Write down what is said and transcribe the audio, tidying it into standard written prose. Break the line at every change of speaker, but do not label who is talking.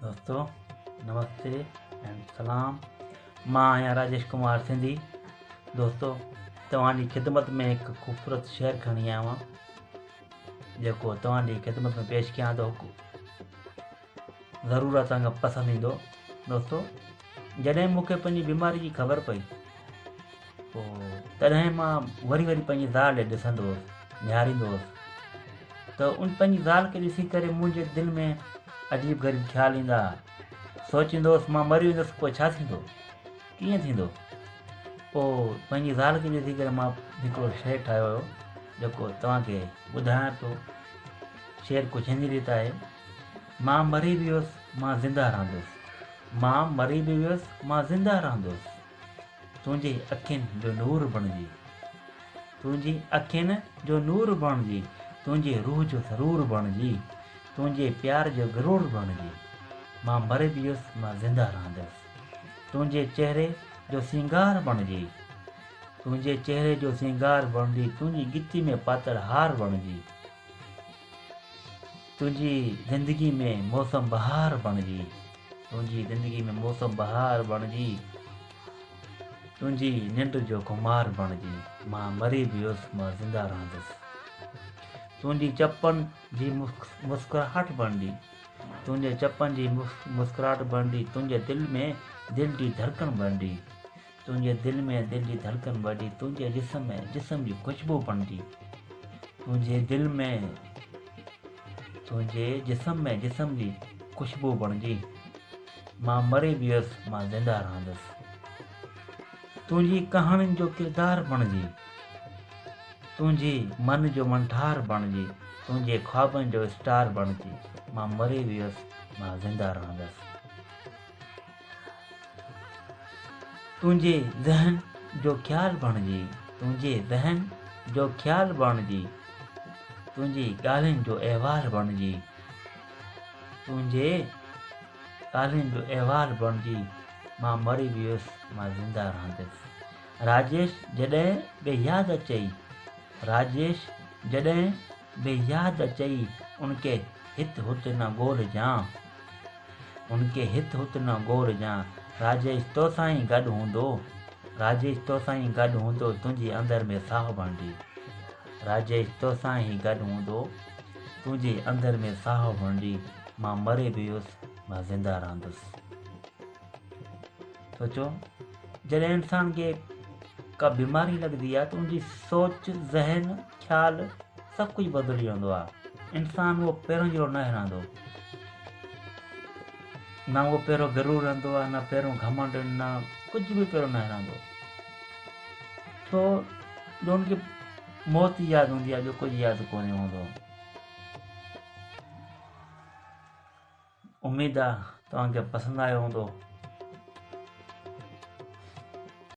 दोस्तों नमस्ते एंड सलाम। मां आहियां राजेश कुमार सिंधी। दोस्तों तव्हांजी ख़िदमत में एक ख़ूबसूरत शेर खणी आयो आहियां जेको तव्हांजी ख़िदमत में पेश कयां थो। ज़रूरु तव्हांखे पसंदि ईंदो। दोस्तों जॾहिं मूंखे पंहिंजी बीमारी जी ख़बर पई पोइ तॾहिं मां वरी पंहिंजी ज़ाल ॾे ॾिसंदो हुउसि, निहारींदो हुउसि त उन पंहिंजी ज़ाल खे ॾिसी करे मुंहिंजे दिलि में अजीब ग़रीब ख़्याल ईंदा। सोचींदो हुउसि मां मरी वेंदुसि पोइ छा थींदो, कीअं थींदो। पोइ पंहिंजी ज़ाल खे ॾिसी करे मां हिकिड़ो शेर ठाहियो हुयो जेको तव्हांखे ॿुधायां थो। शेर कुझु हिन रीति आहे। मां मरी बि वियुसि मां ज़िंदा रहंदुसि, मां मरी बि वियुसि मां ज़िंदा रहंदुसि, तुंहिंजी अखियुनि जो नूर बणिजी, तुंहिंजी अखियुनि जो नूर बणिजी, तुंहिंजी रूह जो सरूर बणिजी, तुंहिंजे प्यार जो गरूर बणिजी, मां मरी बि वियुसि मां ज़िंदा रहंदुसि, तुंहिंजे चेहरे जो सिंगार बणिजी, तुंहिंजे चेहरे जो सिंगार बणिजी, तुंहिंजी गिती में पातल हार बणिजी, तुंहिंजी ज़िंदगी में मौसम बहार बणिजी, तुंहिंजी ज़िंदगी में मौसम बहार बणिजी, तुंहिंजी निंड जो खुमार बणिजी, मां मरी बि वियुसि मां ज़िंदा रहंदुसि, तुंहिंजी चपनि जी मुस्कुराहट बणिजी, तुंहिंजे चपनि जी मुस्कुराहट बणिजी, तुंहिंजे दिलि में दिलि जी धड़कन बणिजी, तुंहिंजे दिलि में दिलि जी धड़कन बणिजी, तुंहिंजे जिस्म में जिस्म जी ख़ुशबू बणिजी, तुंहिंजे दिलि में तुंहिंजे जिस्म में जिस्म जी ख़ुशबू बणिजी, मां मरी बि वियुसि मां ज़िंदा रहंदुसि, तुंहिंजी कहाणियुनि जो किरदार बणिजी, तुंहिंजी मन जो मंठार बणिजी, तुंहिंजे ख्वाबनि जो स्टार बणिजी, मां मरी वियुसि मां ज़िंदा रहंदुसि, तुंहिंजे ज़हन जो ख़्याल बणिजी, तुंहिंजे ज़हन जो ख़्याल बणिजी, तुंहिंजी ॻाल्हियुनि जो अहवाल बणिजी, तुंहिंजे ॻाल्हियुनि जो अहवाल बणिजी, मां मरी वियुसि मां ज़िंदा रहंदुसि। राजेश जॾहिं बि यादि अचई, राजेश जॾहिं बि यादि अचई, उनखे हित हुत न ॻोल्हिजां, उनखे हित हुत न ॻोल्हिजां, राजेश तोसां ई गॾु हूंदो, राजेश तोसां ई गॾु हूंदो, तुंहिंजे अंदर में साह बणिजी, राजेश तोसां ई गॾु हूंदो, तुंहिंजे अंदर में साह बणिजी, मां मरी बि वियुसि मां ज़िंदा रहंदुसि। सोचो जॾहिं इंसान खे का बीमारी लॻंदी आहे त उनजी सोच, ज़हन, ख़्याल सभु कुझु बदिलिजी वेंदो आहे। इंसान उहो पहिरों जहिड़ो न रहंदो, न उहो पहिरों ग़रूर रहंदो आहे, न पहिरों घमंड, न कुझु बि पहिरों न रहंदो। छो जो उनखे मौत यादि हूंदी आहे, जो कुझु यादि कोन्हे हूंदो। उमेद आहे तव्हांखे पसंदि आयो हूंदो।